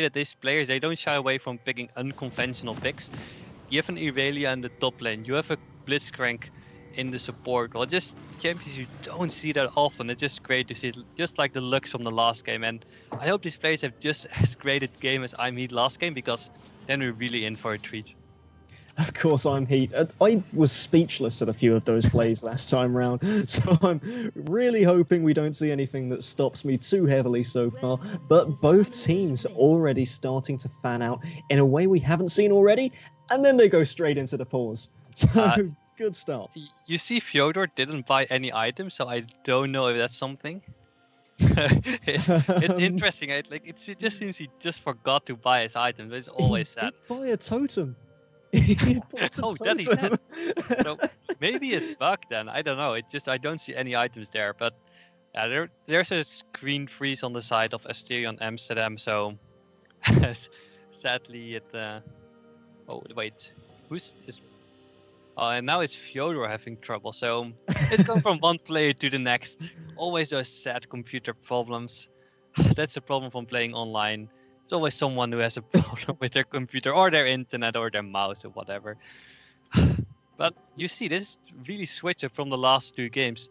that these players, they don't shy away from picking unconventional picks. You have an Irelia in the top lane. You have a Blitzcrank in the support. Well, just champions you don't see that often. It's just great to see it, just like the Lux from the last game. And I hope these players have just as great a game as I'm Heat last game, because then we're really in for a treat. Of course, I'm Heat. I was speechless at a few of those plays last time round, so I'm really hoping we don't see anything that stops me too heavily so far. But both teams already starting to fan out in a way we haven't seen already, and then they go straight into the pause. So good start. You see, Fyodor didn't buy any items, so I don't know if that's something. It's interesting. It just seems he just forgot to buy his items. It's always sad. He did buy a totem. That he did. So maybe it's bugged then. I don't know. I don't see any items there. But there's a screen freeze on the side of Asterion Amsterdam. So sadly, oh wait, who's this? Oh, and now it's Fyodor having trouble. So it's gone from one player to the next. Always those sad computer problems. That's a problem from playing online. It's always someone who has a problem with their computer or their internet or their mouse or whatever. But you see, this really switched from the last 2 games.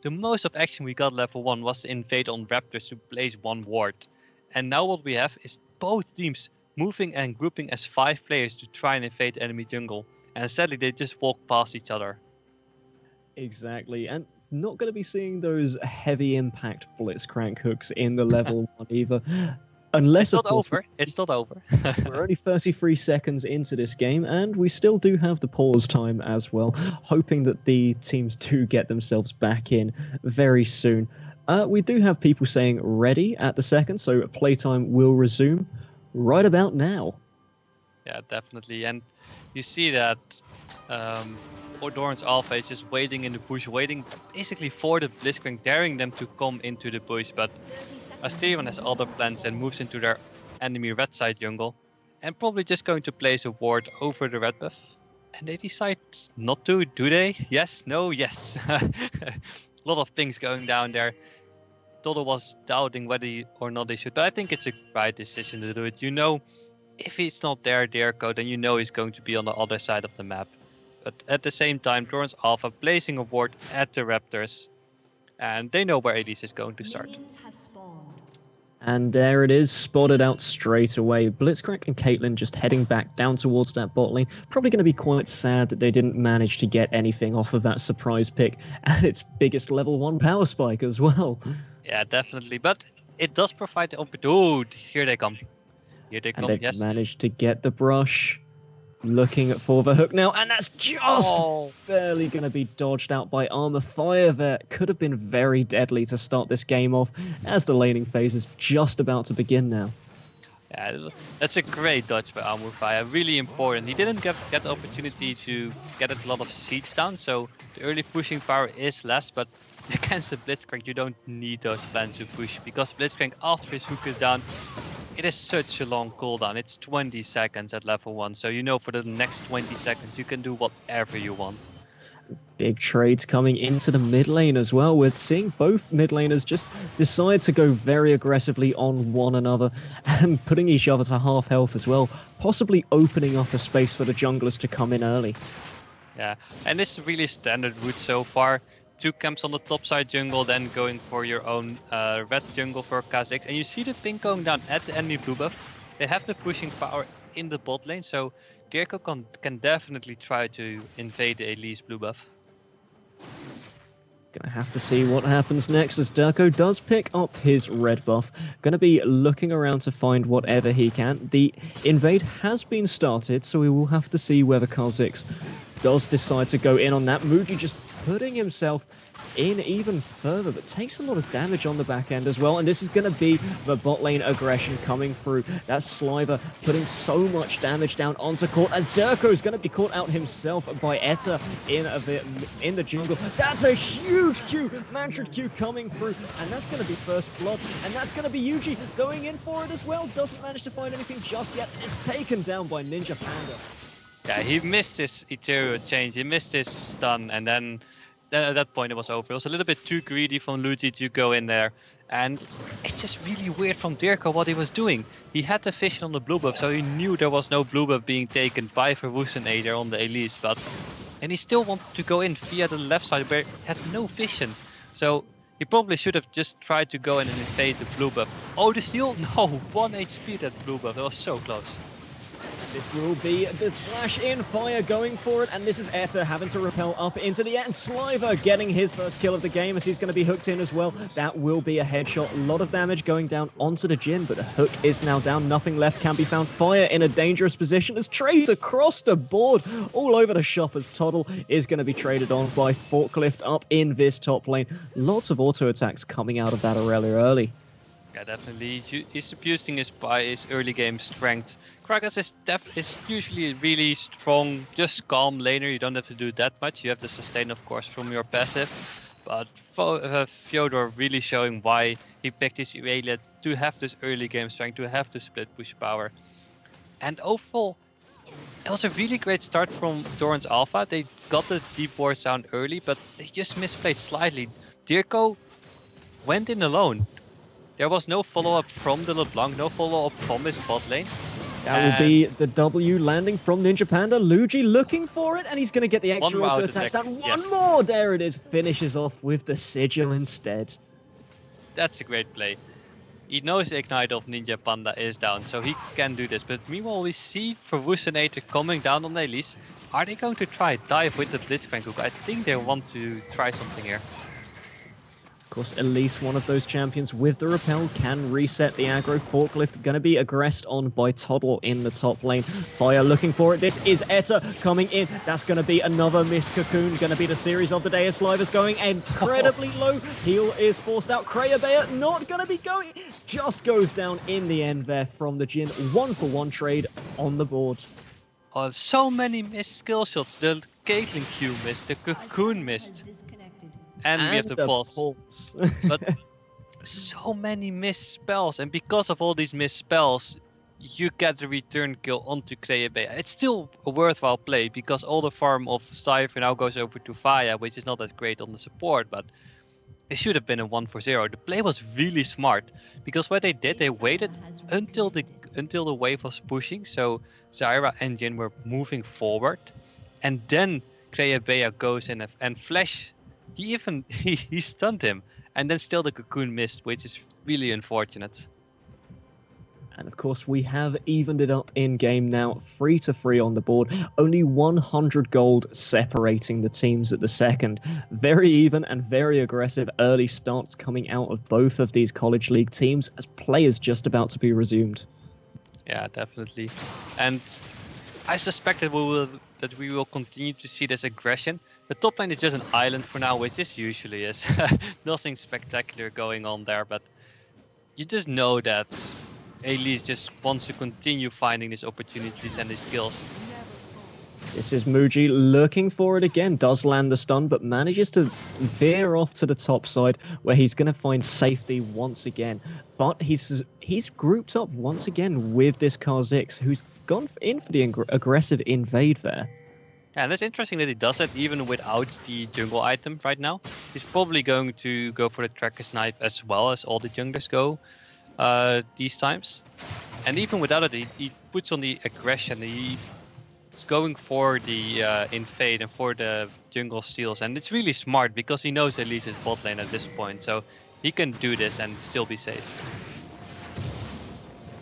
The most of action we got level 1 was to invade on Raptors to place 1 ward. And now what we have is both teams moving and grouping as 5 players to try and invade enemy jungle. And sadly, they just walk past each other. Exactly. And not going to be seeing those heavy impact Blitzcrank hooks in the level 1 either. Unless, it's not over. It's not over. We're only 33 seconds into this game, and we still do have the pause time as well, hoping that the teams do get themselves back in very soon. We do have people saying ready at the second, so playtime will resume right about now. Yeah, definitely. And you see that Dorans Alpha is just waiting in the bush, waiting basically for the Blitzcrank, daring them to come into the bush, but Asterion has other plans and moves into their enemy red side jungle, and probably just going to place a ward over the red buff. And they decide not to, do they? Yes, no, yes. A lot of things going down there. Todo was doubting whether or not they should, but I think it's a right decision to do it. You know, if he's not there, Derko, then you know he's going to be on the other side of the map. But at the same time, Dorans Alpha placing a ward at the Raptors, and they know where Elise is going to start. And there it is, spotted out straight away. Blitzcrank and Caitlyn just heading back down towards that bot lane. Probably going to be quite sad that they didn't manage to get anything off of that surprise pick and its biggest level 1 power spike as well. Yeah, definitely. But it does provide the opportunity. Oh, here they come. Here they come, they've yes. Managed to get the brush. Looking for the hook now, and that's just barely going to be dodged out by Armor Fire there. Could have been very deadly to start this game off, as the laning phase is just about to begin now. Yeah, that's a great dodge by Armor Fire, really important. He didn't get the opportunity to get a lot of seeds down, so the early pushing power is less, but against the Blitzcrank you don't need those plans to push, because Blitzcrank after his hook is down, it is such a long cooldown. It's 20 seconds at level 1, so you know for the next 20 seconds you can do whatever you want. Big trades coming into the mid lane as well. We're seeing both mid laners just decide to go very aggressively on one another and putting each other to half health as well, possibly opening up a space for the junglers to come in early. Yeah, and it's really standard route so far. 2 camps on the top side jungle, then going for your own red jungle for Kha'Zix. And you see the ping going down at the enemy blue buff. They have the pushing power in the bot lane, so Gerko can definitely try to invade the Elise blue buff. Gonna have to see what happens next as Durko does pick up his red buff. Gonna be looking around to find whatever he can. The invade has been started, so we will have to see whether Kha'Zix does decide to go in on that. Muji just putting himself in even further, but takes a lot of damage on the back end as well. And this is going to be the bot lane aggression coming through. That Sliver putting so much damage down onto court as Durko is going to be caught out himself by Etta in the jungle. That's a huge Q, Mantra Q coming through, and that's going to be first blood. And that's going to be Yuji going in for it as well. Doesn't manage to find anything just yet. Is taken down by Ninja Panda. Yeah, he missed his Ethereal change, he missed his stun, and then then at that point it was over. It was a little bit too greedy from Luigi to go in there. And it's just really weird from Dirko what he was doing. He had the vision on the blue buff, so he knew there was no blue buff being taken by Verwoestenator on the Elise. And he still wanted to go in via the left side where he had no vision. So he probably should have just tried to go in and invade the blue buff. Oh, the steal? No, 1 HP that blue buff. It was so close. This will be the flash in fire going for it, and this is Etta having to repel up into the air, and Sliver getting his first kill of the game as he's going to be hooked in as well. That will be a headshot. A lot of damage going down onto the Jhin, but the hook is now down. Nothing left can be found. Fire in a dangerous position as trades across the board all over the shop as Toddle is going to be traded on by Forklift up in this top lane. Lots of auto attacks coming out of that Aurelia early. Yeah, definitely. He's abusing his early game strength. Kragas is usually really strong, just calm laner. You don't have to do that much. You have to sustain, of course, from your passive. But Fyodor really showing why he picked his Aurelia to have this early game strength, to have the split push power. And overall, it was a really great start from Dorans Alpha. They got the deep ward down early, but they just misplayed slightly. Dirko went in alone. There was no follow-up from the LeBlanc, no follow-up from his bot lane. That will be the W landing from Ninja Panda. Luigi looking for it, and he's going to get the extra auto attacks down. One more! There it is. Finishes off with the Sigil instead. That's a great play. He knows the Ignite of Ninja Panda is down, so he can do this. But meanwhile, we see Verwoestenator coming down on the Elise. Are they going to try dive with the Blitzcrank hook? I think they want to try something here. Of course, Elise, one of those champions with the repel, can reset the aggro. Forklift going to be aggressed on by Toddle in the top lane. Fire looking for it. This is Etta coming in. That's going to be another missed cocoon. Going to be the series of the day as Sliver's going incredibly low. Heal is forced out. Krayabea not going to be going. Just goes down in the end there from the Jhin. 1-for-1 trade on the board. Oh, so many missed skill shots. The Caitlyn Q missed, the cocoon missed. And we have the pulse. But so many missed spells, and because of all these missed spells, you get the return kill onto Krayabea. It's still a worthwhile play because all the farm of Slifer now goes over to Faya, which is not that great on the support, but it should have been a 1-for-0. The play was really smart because what they did, they waited until the wave was pushing, so Zyra and Jhin were moving forward, and then Krayabea goes in and Flash. He stunned him, and then still the cocoon missed, which is really unfortunate. And of course, we have evened it up in game now, 3-3 on the board. Only 100 gold separating the teams at the second. Very even and very aggressive early starts coming out of both of these college league teams as play is just about to be resumed. Yeah, definitely. And I suspect that we will continue to see this aggression. The top lane is just an island for now, which it usually is. Nothing spectacular going on there, but you just know that Elise just wants to continue finding these opportunities and these kills. This is Muji looking for it again, does land the stun, but manages to veer off to the top side where he's going to find safety once again. But he's grouped up once again with this Kha'Zix, who's gone in for the aggressive invade there. Yeah, and it's interesting that he does that even without the jungle item right now. He's probably going to go for the tracker snipe as well as all the junglers go these times. And even without it, he puts on the aggression. He's going for the invade and for the jungle steals. And it's really smart because he knows Elise is bot lane at this point. So he can do this and still be safe.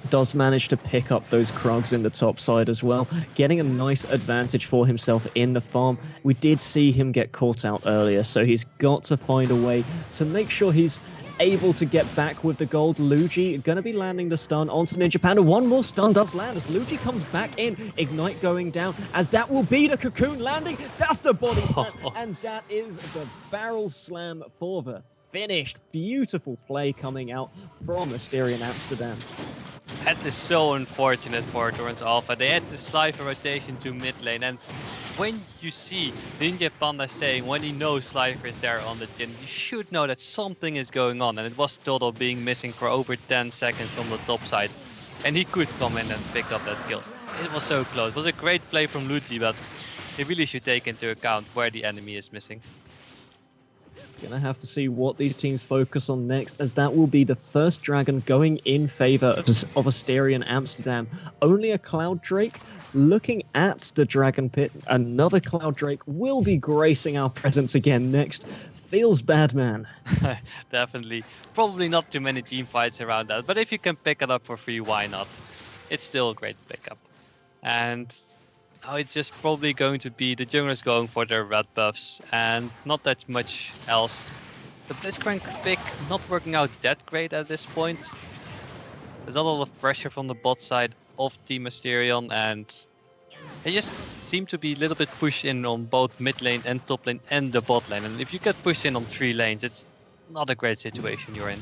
Does manage to pick up those Krugs in the top side as well, getting a nice advantage for himself in the farm. We did see him get caught out earlier, so he's got to find a way to make sure he's able to get back with the gold. Luigi going to be landing the stun onto Ninja Panda. One more stun does land as Luigi comes back in. Ignite going down as that will be the cocoon landing. That's the body slam, and that is the barrel slam for the finished. Beautiful play coming out from Asterion Amsterdam. That is so unfortunate for Dorans Alpha. They had the Slifer rotation to mid lane, and when you see Ninja Panda saying when he knows Slifer is there on the Jhin, you should know that something is going on, and it was Toddle being missing for over 10 seconds from the top side, and he could come in and pick up that kill. It was so close. It was a great play from Luigi, but he really should take into account where the enemy is missing. Gonna have to see what these teams focus on next, as that will be the first dragon going in favor of Asterion Amsterdam. Only a Cloud Drake. Looking at the Dragon Pit, another Cloud Drake will be gracing our presence again next. Feels bad, man. Definitely. Probably not too many team fights around that, but if you can pick it up for free, why not? It's still a great pickup. And now it's just probably going to be the junglers going for their red buffs and not that much else. The Blitzcrank pick not working out that great at this point. There's a lot of pressure from the bot side of Team Asterion, and they just seem to be a little bit pushed in on both mid lane and top lane and the bot lane. And if you get pushed in on 3 lanes, it's not a great situation you're in.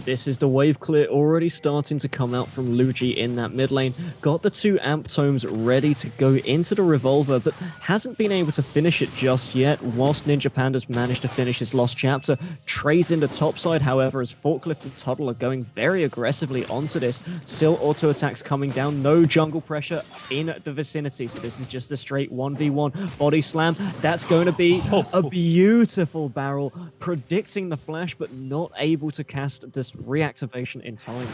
This is the wave clear already starting to come out from Luigi in that mid lane. Got the 2 amp tomes ready to go into the revolver, but hasn't been able to finish it just yet, whilst Ninja Panda's managed to finish his lost chapter. Trades into topside, however, as Forklift and Tuttle are going very aggressively onto this. Still auto attacks coming down, no jungle pressure in the vicinity, so this is just a straight 1v1 body slam. That's going to be a beautiful barrel, predicting the flash, but not able to cast this reactivation in time.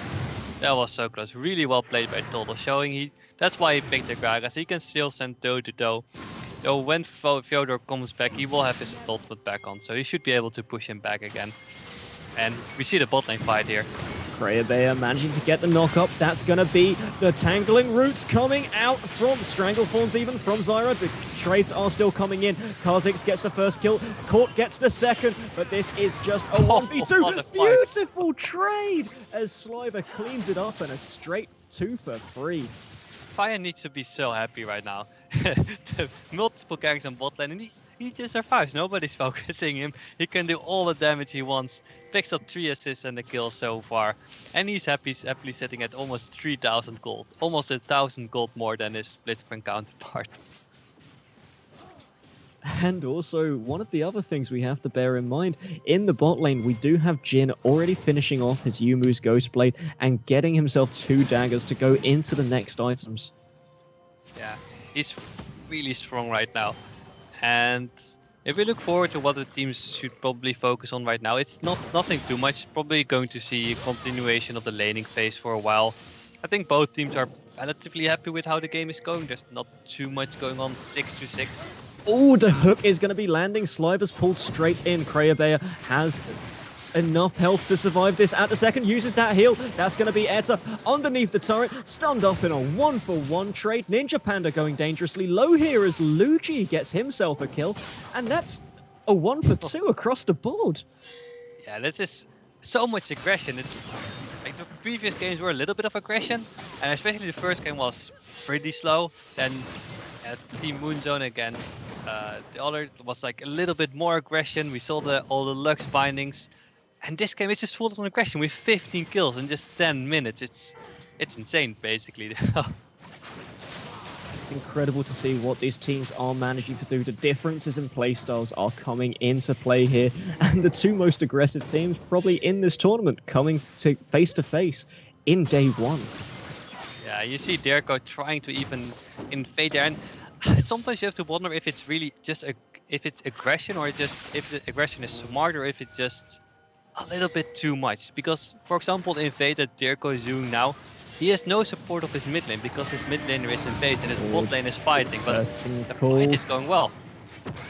That was so close. Really well played by Total, showing that's why he picked the Gragas. He can still send toe to toe. Though when Fyodor comes back, he will have his ultimate back on, so he should be able to push him back again. And we see the bot lane fight here. Kreabea managing to get the knock up. That's going to be the tangling roots coming out from Stranglethorns, even from Zyra. The trades are still coming in. Kha'Zix gets the first kill. Court gets the second, but this is just a 1v2. Beautiful trade as Sliver cleans it up and a straight 2 for 3. Fire needs to be so happy right now. The multiple ganks on bot lane, and he just survives. Nobody's focusing him. He can do all the damage he wants. Picks up 3 assists and a kill so far. And he's happily sitting at almost 3,000 gold. Almost 1,000 gold more than his Blitzcrank counterpart. And also, one of the other things we have to bear in mind, in the bot lane, we do have Jin already finishing off his Yumu's Ghostblade and getting himself 2 daggers to go into the next items. Yeah, he's really strong right now. And if we look forward to what the teams should probably focus on right now, it's nothing too much. Probably going to see a continuation of the laning phase for a while. I think both teams are relatively happy with how the game is going. There's not too much going on, 6-6. Oh, the hook is going to be landing. Sliver's pulled straight in. Kreabea has enough health to survive this at the second. Uses that heal. That's going to be Etta underneath the turret. Stunned up in a 1-for-1 trade. Ninja Panda going dangerously low here as Luigi gets himself a kill. And that's a 1-for-2 across the board. Yeah, this is so much aggression. It's like the previous games were a little bit of aggression. And especially the first game was pretty slow. Then Team Moonzone against the other was like a little bit more aggression. We saw all the Lux bindings. And this game is just full of aggression with 15 kills in just 10 minutes. It's insane, basically. It's incredible to see what these teams are managing to do. The differences in playstyles are coming into play here. And the 2 most aggressive teams probably in this tournament coming to face in day 1. Yeah, you see Derko trying to even invade there. And sometimes you have to wonder if it's really just if it's aggression, or just if the aggression is smart, or if it's just a little bit too much. Because, for example, the invade that Derko is doing now, he has no support of his mid lane because his mid laner is in phase and his bot lane is fighting, but the fight is going well.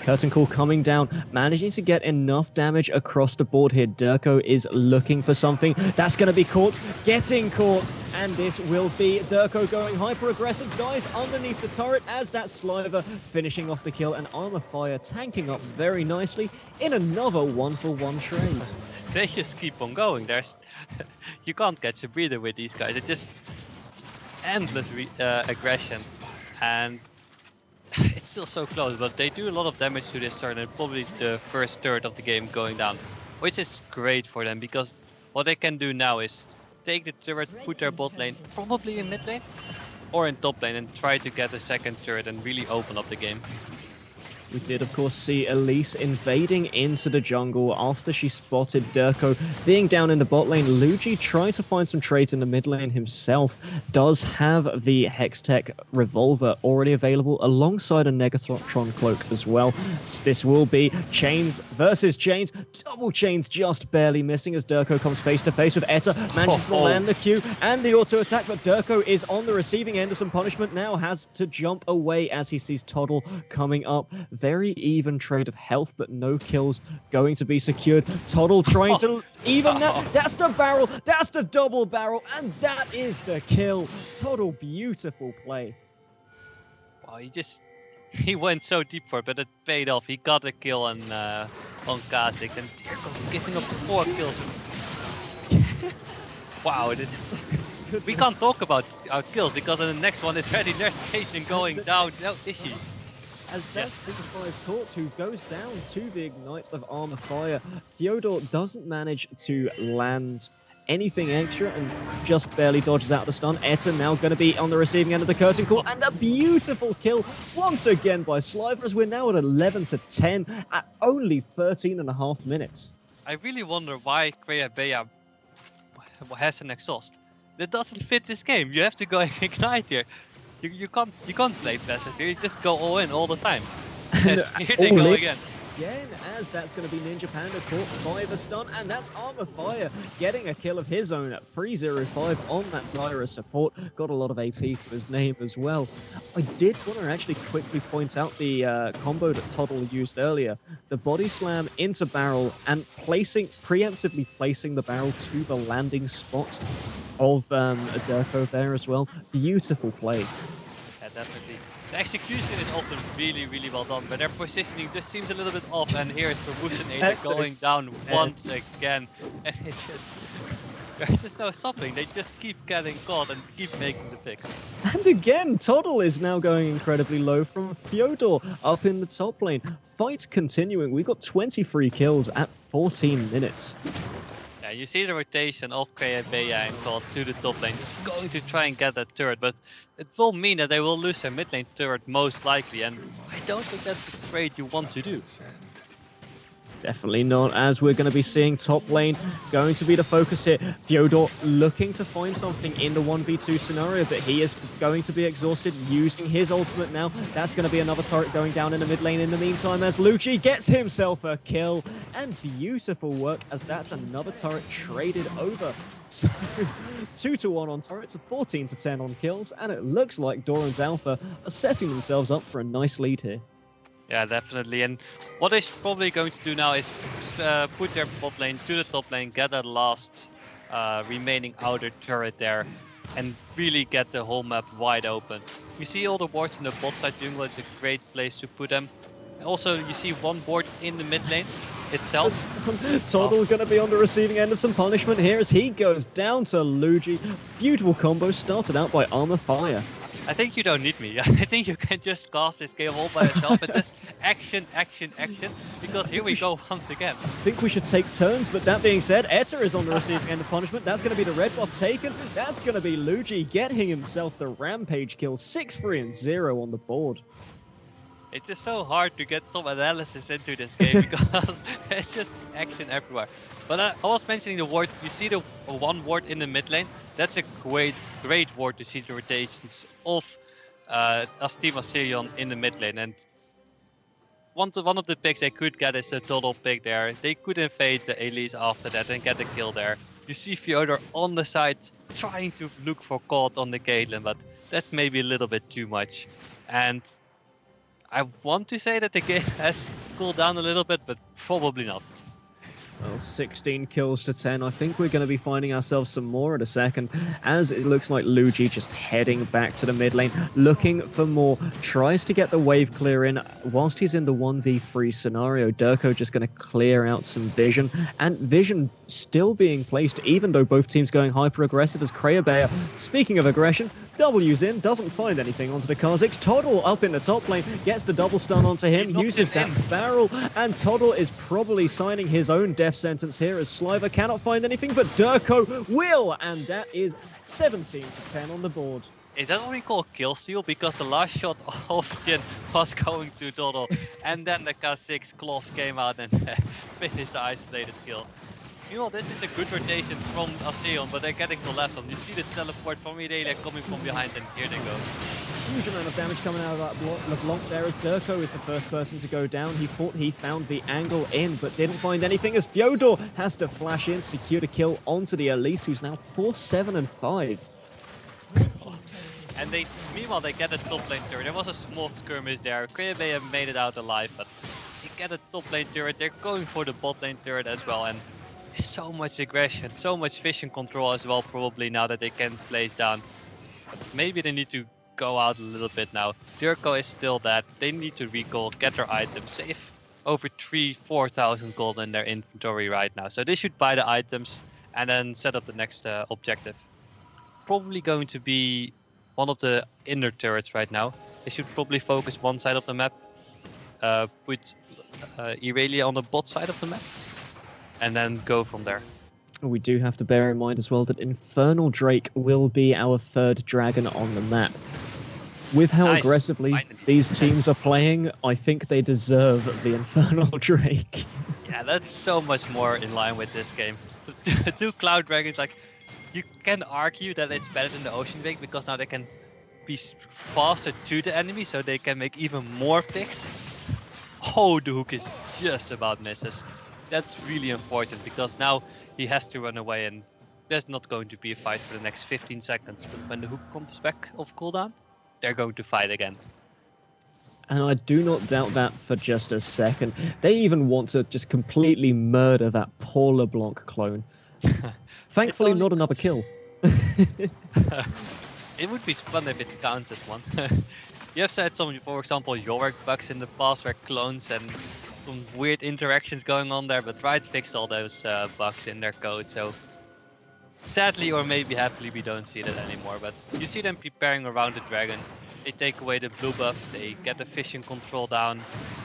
Curtain Call coming down, managing to get enough damage across the board here. Derko is looking for something. That's going to be caught, getting caught, and this will be Derko going hyper aggressive, dies underneath the turret as that Sliver finishing off the kill, and Armor Fire tanking up very nicely in another 1-for-1 trade. They just keep on going. You can't catch a breather with these guys. It's just endless aggression, and it's still so close. But they do a lot of damage to this turn, and probably the first third of the game going down, which is great for them because what they can do now is take the turret, put their bot lane probably in mid lane or in top lane, and try to get a second turret and really open up the game. We did, of course, see Elise invading into the jungle after she spotted Durko being down in the bot lane. Luigi tried to find some trades in the mid lane himself, does have the Hextech Revolver already available alongside a Negatron Cloak as well. This will be Chains versus Chains. Double Chains just barely missing as Durko comes face to face with Etta, manages to land the Q and the auto attack, but Durko is on the receiving end of some punishment now, has to jump away as he sees Toddle coming up. Very even trade of health, but no kills going to be secured. Toddle trying to even that. That's the barrel. That's the double barrel. And that is the kill. Toddle, beautiful play. Wow, he went so deep for it, but it paid off. He got a kill on Kha'Zix, and giving up 4 kills. Wow, we can't talk about our kills because in the next one is ready. There's Cajun going down. No issue. As that's 5 Torts, who goes down to the Ignite of Armor Fire. Fyodor doesn't manage to land anything extra and just barely dodges out of the stun. Etta now going to be on the receiving end of the curtain call, and a beautiful kill once again by Sliver, as we're now at 11-10 at only 13.5 minutes. I really wonder why Kreia Bea has an exhaust. That doesn't fit this game. You have to go Ignite here. You can't play passive here. You just go all in all the time. And here they go again. Again, as that's going to be Ninja Panda caught by the stun, and that's Armor Fire getting a kill of his own at 305 on that Zyra support. Got a lot of AP to his name as well. I did want to actually quickly point out the combo that Toddle used earlier. The body slam into barrel and preemptively placing the barrel to the landing spot of Durko there as well. Beautiful play. Yeah, definitely. The execution is often really, really well done, but their positioning just seems a little bit off. And here is Promotionator going down once again, and there's just no stopping. They just keep getting caught and keep making the picks. And again, Toddle is now going incredibly low from Fyodor up in the top lane. Fight continuing. We got 23 kills at 14 minutes. Yeah, you see the rotation of Kreia Bea and God to the top lane, going to try and get that turret, but it will mean that they will lose their mid lane turret most likely, and I don't think that's a trade you want to do. Definitely not, as we're going to be seeing top lane going to be the focus here. Fyodor looking to find something in the 1v2 scenario, but he is going to be exhausted using his ultimate now. That's going to be another turret going down in the mid lane in the meantime, as Lucci gets himself a kill. And beautiful work, as that's another turret traded over. So 2-1 on turrets, 14-10 on kills, and it looks like Dorans Alpha are setting themselves up for a nice lead here. Yeah, definitely. And what they're probably going to do now is put their bot lane to the top lane, get that last remaining outer turret there, and really get the whole map wide open. You see all the wards in the bot side jungle, it's a great place to put them. Also, you see one ward in the mid lane itself. Toddle going to be on the receiving end of some punishment here as he goes down to Luigi. Beautiful combo started out by Armor Fire. I think you don't need me. I think you can just cast this game all by yourself and just action, because here we go once again. I think we should take turns, but that being said, Etta is on the receiving end of punishment. That's going to be the red buff taken. That's going to be Luigi getting himself the rampage kill. 6-3-0 on the board. It's just so hard to get some analysis into this game because it's just action everywhere. But I was mentioning the ward. You see the one ward in the mid lane. That's a great ward to see the rotations of Team Asterion in the mid lane. And one of the picks they could get is a total pick there. They could invade the Elise after that and get a kill there. You see Fyodor on the side trying to look for caught on the Caitlyn, but that's maybe a little bit too much. And I want to say that the game has cooled down a little bit, but probably not. Well, 16 kills to 10. I think we're going to be finding ourselves some more in a second, as it looks like Luigi just heading back to the mid lane, looking for more. Tries to get the wave clear in whilst he's in the 1v3 scenario. Durko just going to clear out some vision, and vision still being placed, even though both teams going hyper aggressive as Kreia Bea, speaking of aggression, W's in, doesn't find anything onto the Kha'Zix. Toddle up in the top lane, gets the double stun onto him, uses that barrel, and Toddle is probably signing his own death sentence here as Sliver cannot find anything, but Durko will, and that is 17-10 on the board. Is that what we call kill steal? Because the last shot of Jin was going to Doddle, and then the K6 claws came out and finished the isolated kill. Meanwhile, this is a good rotation from Asterion, but they're getting to left on. You see the teleport from Irelia coming from behind, and here they go. Huge amount of damage coming out of that LeBlanc there as Durko is the first person to go down. He thought he found the angle in, but didn't find anything as Fyodor has to flash in, secure a kill onto the Elise, who's now 4-7-5. And meanwhile, they get a top lane turret. There was a small skirmish there. Could may have made it out alive, but they get a top lane turret. They're going for the bot lane turret as well, and so much aggression, so much vision control as well, probably now that they can place down. But maybe they need to go out a little bit now. Durko is still dead. They need to recall, get their items, save over 3,000-4,000 gold in their inventory right now. So they should buy the items and then set up the next objective. Probably going to be one of the inner turrets right now. They should probably focus one side of the map, put Irelia on the bot side of the map, and then go from there. We do have to bear in mind as well that Infernal Drake will be our third dragon on the map. With how aggressively these teams are playing, I think they deserve the Infernal Drake. Yeah, that's so much more in line with this game. The two Cloud Dragons, like, you can argue that it's better than the Ocean Drake because now they can be faster to the enemy, so they can make even more picks. Oh, the hook is just about misses. That's really important because now he has to run away and there's not going to be a fight for the next 15 seconds. But when the hook comes back off cooldown, they're going to fight again. And I do not doubt that for just a second. They even want to just completely murder that poor LeBlanc clone. Thankfully, not another kill. It would be fun if it counts as one. You have said some, for example, Yorick bugs in the past where clones and some weird interactions going on there, but Riot fixed all those bugs in their code, so sadly or maybe happily we don't see that anymore. But you see them preparing around the dragon. They take away the blue buff, they get the vision control down,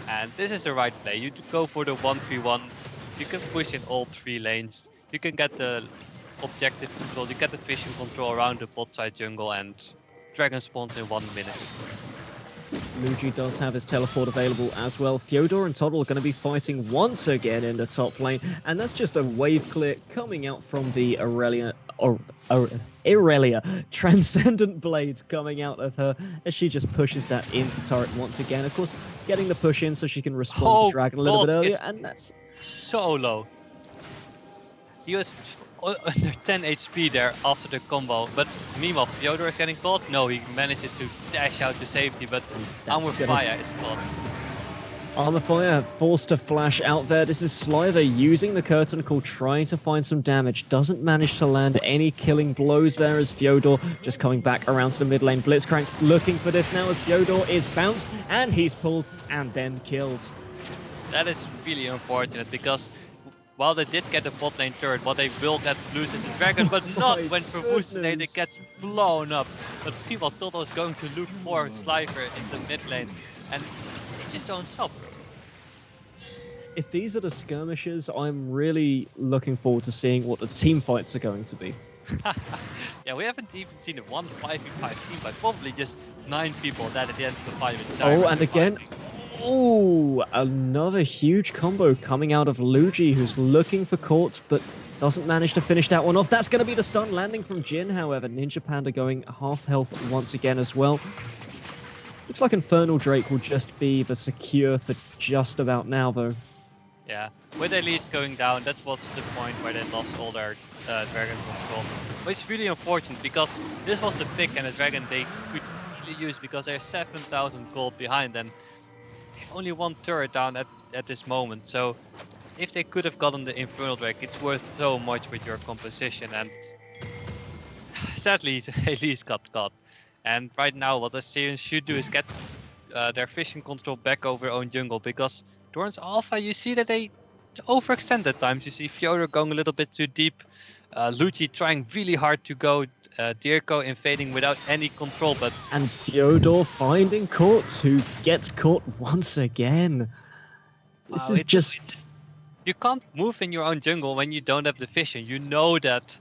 and this is the right play. You go for the 1v1, you can push in all three lanes, you can get the objective control, you get the vision control around the bot side jungle, and dragon spawns in 1 minute. Luigi does have his teleport available as well. Fyodor and Toddle are going to be fighting once again in the top lane, and that's just a wave clear coming out from the Irelia Transcendent Blades coming out of her as she just pushes that into turret once again. Of course, getting the push in so she can respond to Dragon a little bit earlier, and that's so low. He was under 10 HP there after the combo, but meanwhile Fyodor is getting caught. No, he manages to dash out to safety, but Armor Fire is caught. Armor Fire forced to flash out there. This is Sliver using the Curtain Call, trying to find some damage. Doesn't manage to land any killing blows there as Fyodor just coming back around to the mid lane. Blitzcrank looking for this now as Fyodor is bounced and he's pulled and then killed. That is really unfortunate because while they did get the bot lane turret, what they will get lose is the dragon, but not when Verwoestenheden gets blown up. But people thought I was going to look for Sliver in the mid lane, and they just don't stop. If these are the skirmishes, I'm really looking forward to seeing what the team fights are going to be. Yeah, we haven't even seen a 1-5v5 team fight, probably just 9 people that at the end of the fight. Oh, and again, oh, another huge combo coming out of Luigi, who's looking for Court, but doesn't manage to finish that one off. That's going to be the stun landing from Jin, however. Ninja Panda going half health once again as well. Looks like Infernal Drake will just be the secure for just about now, though. Yeah, with Elise going down, that was the point where they lost all their dragon control. But it's really unfortunate because this was a pick and a dragon they could really use because they're 7,000 gold behind and only one turret down at this moment. So if they could have gotten the Infernal Drake, it's worth so much with your composition, and sadly Elise got caught. And right now what Asterion should do is get their vision control back over their own jungle, because Dorans Alpha, you see that they overextend at times. You see Fyodor going a little bit too deep, Luigi trying really hard to go, Dirko invading without any control, but... And Fyodor finding Court, who gets caught once again. This is just... You can't move in your own jungle when you don't have the vision. You know that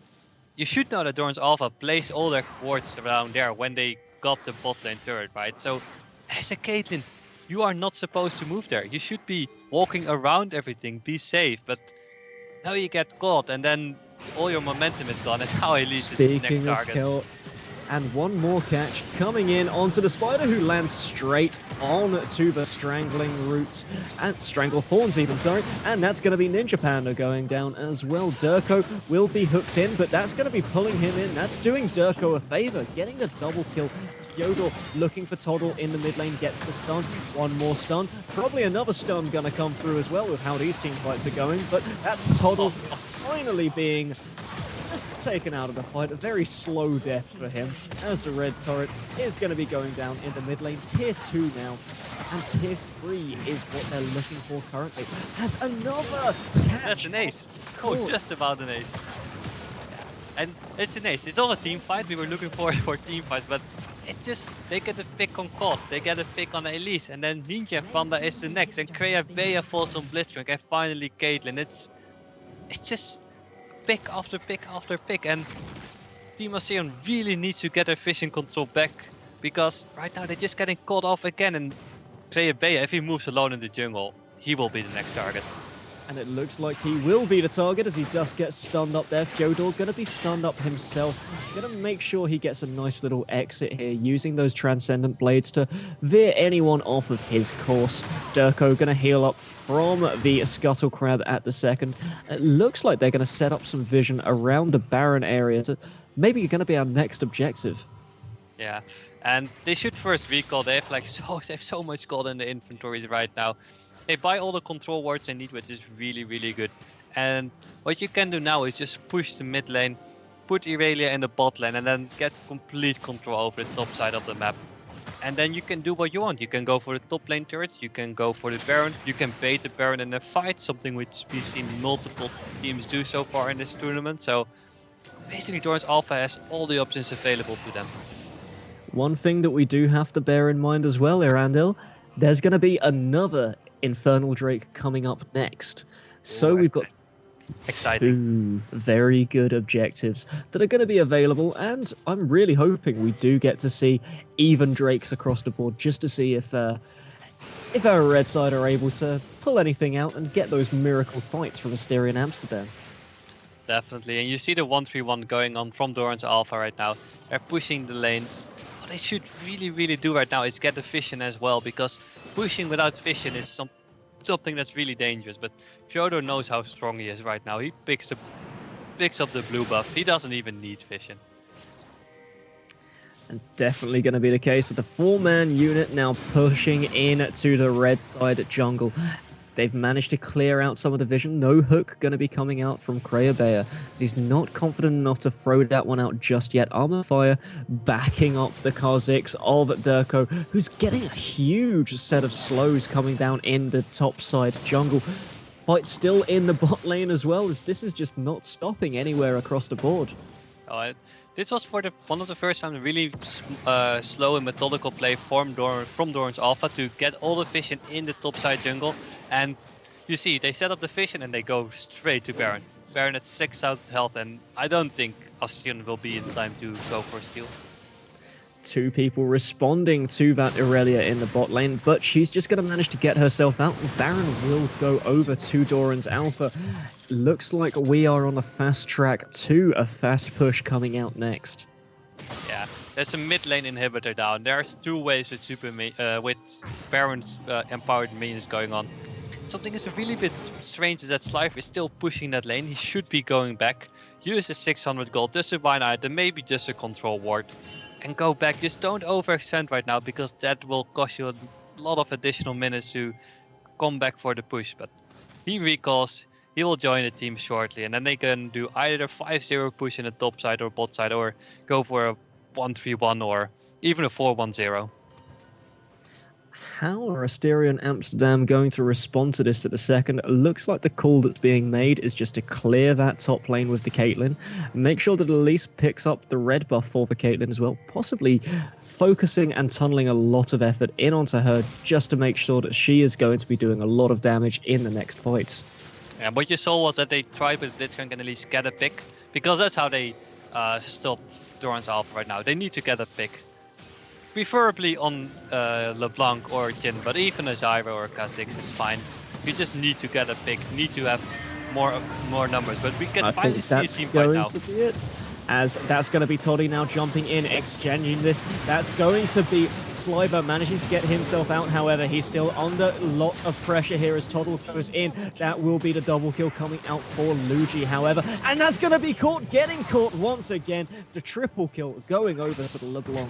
you should know that Dorans Alpha placed all their wards around there when they got the bot lane turret, right? So as a Caitlyn, you are not supposed to move there. You should be walking around everything, be safe. But now you get caught, and then all your momentum is gone, and now Elise is the next target. Kill, and one more catch coming in onto the Spider, who lands straight on to the Strangling Roots, and Strangle Thorns even, sorry, and that's going to be Ninja Panda going down as well. Durko will be hooked in, but that's going to be pulling him in. That's doing Durko a favor, getting the double kill. Yodel looking for Toddle in the mid lane, gets the stun. One more stun. Probably another stun going to come through as well with how these team fights are going, but that's Toddle finally being just taken out of the fight. A very slow death for him, as the red turret is going to be going down in the mid lane. Tier 2 now, and Tier 3 is what they're looking for currently. Has another catch. That's an ace. Oh, just about an ace. And it's an ace. It's all a team fight. We were looking for team fights, but it's just, they get a pick on Cod, they get a pick on Elise, and then Ninja Panda is the next, and Kreia Bea falls on Blitzcrank, and finally Caitlyn. It's just pick after pick after pick, and Team Asterion really needs to get their vision control back, because right now they're just getting caught off again, and Kreia Bea, if he moves alone in the jungle, he will be the next target. And it looks like he will be the target as he does get stunned up there. Fyodor going to be stunned up himself. Going to make sure he gets a nice little exit here, using those Transcendent Blades to veer anyone off of his course. Durko going to heal up from the Scuttle Crab at the second. It looks like they're going to set up some vision around the Baron area. So maybe going to be our next objective. Yeah, and they should first recall. They have so much gold in the inventories right now. They buy all the control wards they need, which is really, really good. And what you can do now is just push the mid lane, put Irelia in the bot lane, and then get complete control over the top side of the map. And then you can do what you want. You can go for the top lane turrets, you can go for the Baron, you can bait the Baron in a fight, something which we've seen multiple teams do so far in this tournament. So basically Dorans Alpha has all the options available to them. One thing that we do have to bear in mind as well, Erandil, there's going to be another Infernal Drake coming up next. So we've got two very good objectives that are going to be available, and I'm really hoping we do get to see even Drakes across the board, just to see if our red side are able to pull anything out and get those miracle fights from Asterion Amsterdam. Definitely, and you see the 1-3-1 going on from Dorans Alpha right now. They're pushing the lanes. What they should really do right now is get the vision as well, because pushing without vision is something that's really dangerous. But Fyodor knows how strong he is right now. He picks up the blue buff. He doesn't even need vision. And definitely going to be the case of the 4-man unit now pushing in to the red side jungle. They've managed to clear out some of the vision. No hook going to be coming out from Kreia Bea. He's not confident enough to throw that one out just yet. Armor Fire backing up the Kha'Zix of Durko, who's getting a huge set of slows coming down in the top side jungle. Fight still in the bot lane as well, as this is just not stopping anywhere across the board. This was for one of the first times really slow and methodical play from Dorans Alpha to get all the vision in the top side jungle. And you see, they set up the vision and they go straight to Baron. Baron at 6,000 health, and I don't think Asterion will be in time to go for steal. Two people responding to that Irelia in the bot lane, but she's just going to manage to get herself out. Baron will go over to Dorans Alpha. Looks like we are on a fast track to a fast push coming out next. Yeah, there's a mid lane inhibitor down. There's two ways with Baron's empowered minions going on. Something is a really bit strange is that Slifer is still pushing that lane. He should be going back, use his 600 gold, just a buy an item, maybe just a control ward, and go back. Just don't overextend right now, because that will cost you a lot of additional minutes to come back for the push. But he recalls, he will join the team shortly, and then they can do either a 5-0 push in the top side or bot side, or go for a 1-3-1 or even a 4-1-0. How are Asterion Amsterdam going to respond to this at the second? It looks like the call that's being made is just to clear that top lane with the Caitlyn. Make sure that Elise picks up the red buff for the Caitlyn as well, possibly focusing and tunneling a lot of effort in onto her just to make sure that she is going to be doing a lot of damage in the next fights. And what you saw was that they tried with Blitzcrank and Elise get a pick, because that's how they stop Dorans Alpha right now. They need to get a pick. Preferably on LeBlanc or Jin, but even a Zyra or a Kha'Zix is fine. You just need to get a pick, need to have more numbers, but we can finally see a team fight now. I think that's going to be it. As that's going to be Toddy now jumping in, exchanging this. That's going to be Sliver managing to get himself out. However, he's still under a lot of pressure here as Toddle goes in. That will be the double kill coming out for Luigi, however. And that's going to be caught, getting caught once again. The triple kill going over to the LeBlanc.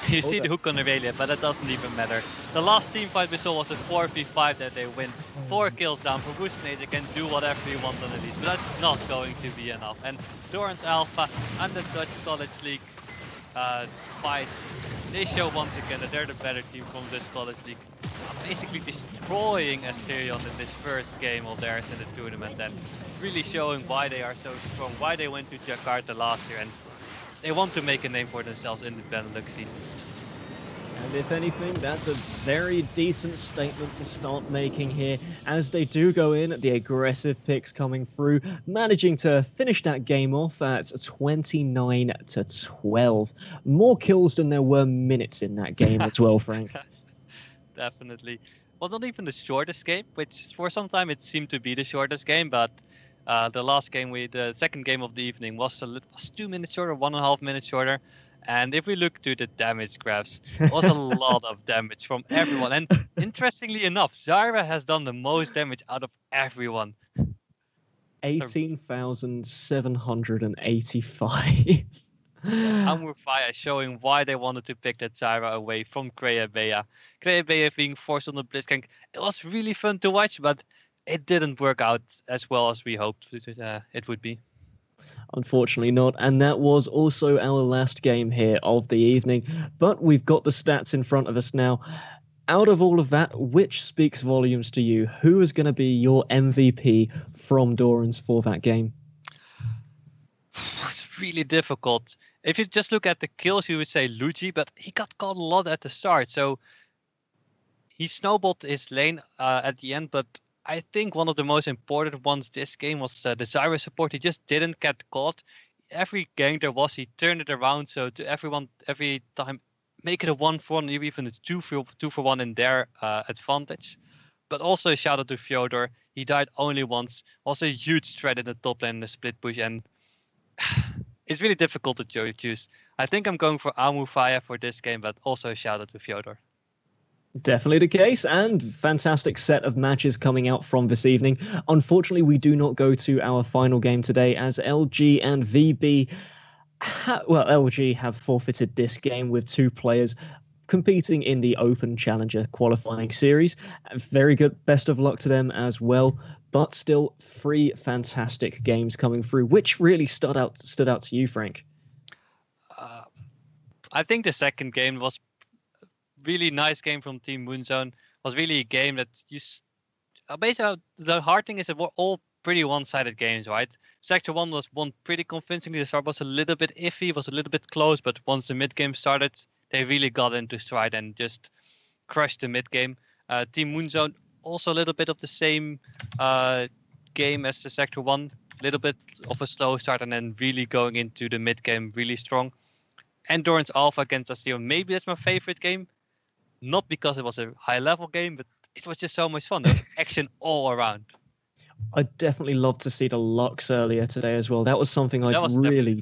You see the hook on Aurelia, but that doesn't even matter. The last team fight we saw was a 4v5 that they win. 4 kills down for Boostnade. They can do whatever you want on the leads, but that's not going to be enough. And Dorans Alpha and the Dutch College League fight, they show once again that they're the better team from this College League. Basically destroying Asterion in this first game of theirs in the tournament and really showing why they are so strong, why they went to Jakarta last year, and they want to make a name for themselves in the Benelux scene. And if anything, that's a very decent statement to start making here, as they do go in, the aggressive picks coming through, managing to finish that game off at 29-12. More kills than there were minutes in that game as well, Frank. Definitely. Was not even the shortest game, which for some time it seemed to be the shortest game, but the last game, the second game of the evening, was 2 minutes shorter, 1.5 minutes shorter. And if we look to the damage graphs, it was a lot of damage from everyone. And interestingly enough, Zyra has done the most damage out of everyone. 18,785. Amurfaya showing why they wanted to pick that Zyra away from Kreabea. Kreabea being forced on the Blitzcrank. It was really fun to watch, but it didn't work out as well as we hoped it would be. Unfortunately not, and that was also our last game here of the evening, but we've got the stats in front of us now. Out of all of that, which speaks volumes to you? Who is going to be your MVP from Dorans for that game? It's really difficult. If you just look at the kills, you would say Luigi, but he got caught a lot at the start, so he snowballed his lane at the end, but I think one of the most important ones this game was the Zyra support. He just didn't get caught. Every gank there was, he turned it around. So to everyone, every time, make it a 1-for-1, maybe even a 2-for-1 in their advantage. But also a shout out to Fyodor. He died only once. Was a huge threat in the top lane in the split push. And it's really difficult to choose. I think I'm going for Amurfaya for this game, but also a shout out to Fyodor. Definitely the case, and fantastic set of matches coming out from this evening. Unfortunately, we do not go to our final game today, as LG and VB, LG have forfeited this game with 2 players competing in the Open Challenger qualifying series. Very good, best of luck to them as well. But still, 3 fantastic games coming through. Which really stood out to you, Frank? I think the second game was really nice game from Team Moonzone. Was really a game that basically the hard thing is that we're all pretty one-sided games, right? Sector 1 was won pretty convincingly. The start was a little bit iffy, was a little bit close, but once the mid game started, they really got into stride and just crushed the mid game. Team Moonzone also a little bit of the same game as the Sector 1, a little bit of a slow start and then really going into the mid game really strong. And Dorans Alpha against Asterion, maybe that's my favorite game. Not because it was a high-level game, but it was just so much fun. There was action all around. I definitely love to see the Lux earlier today as well. That was something I really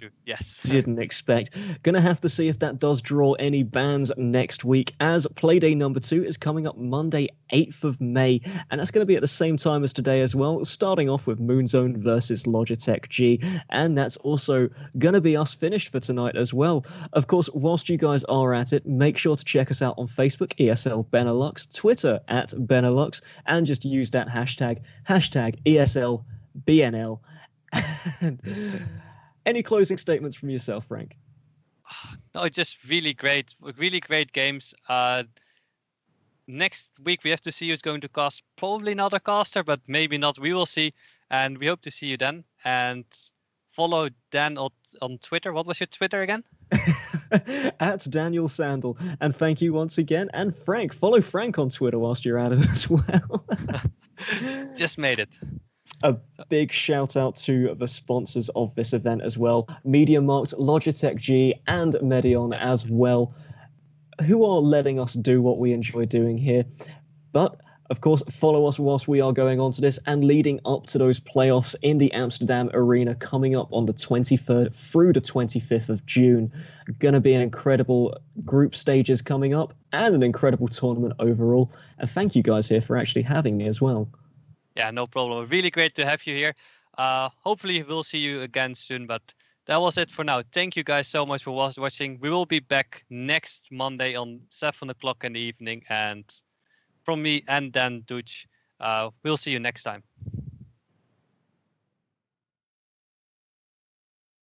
didn't expect. Gonna have to see if that does draw any bans next week, as Playday number 2 is coming up Monday, 8th of May, and that's going to be at the same time as today as well, starting off with Moonzone versus Logitech G, and that's also going to be us finished for tonight as well. Of course, whilst you guys are at it, make sure to check us out on Facebook, ESL Benelux, Twitter at Benelux, and just use that hashtag ESL BNL. Any closing statements from yourself, Frank? No, just really great games. Next week we have to see who's going to cast. Probably another caster, but maybe not. We will see, and we hope to see you then. And follow Dan on Twitter. What was your Twitter again? At Daniel Sandel. And thank you once again. And Frank, follow Frank on Twitter whilst you're at it as well. Just made it. A big shout out to the sponsors of this event as well, MediaMarkt, Logitech G, and Medion as well, who are letting us do what we enjoy doing here. But of course, follow us whilst we are going on to this and leading up to those playoffs in the Amsterdam Arena coming up on the 23rd through the 25th of June. Going to be an incredible group stages coming up and an incredible tournament overall. And thank you guys here for actually having me as well. Yeah, no problem. Really great to have you here. Hopefully we'll see you again soon, but that was it for now. Thank you guys so much for watching. We will be back next Monday on 7 o'clock in the evening. And from me and Dan Dutch, we'll see you next time.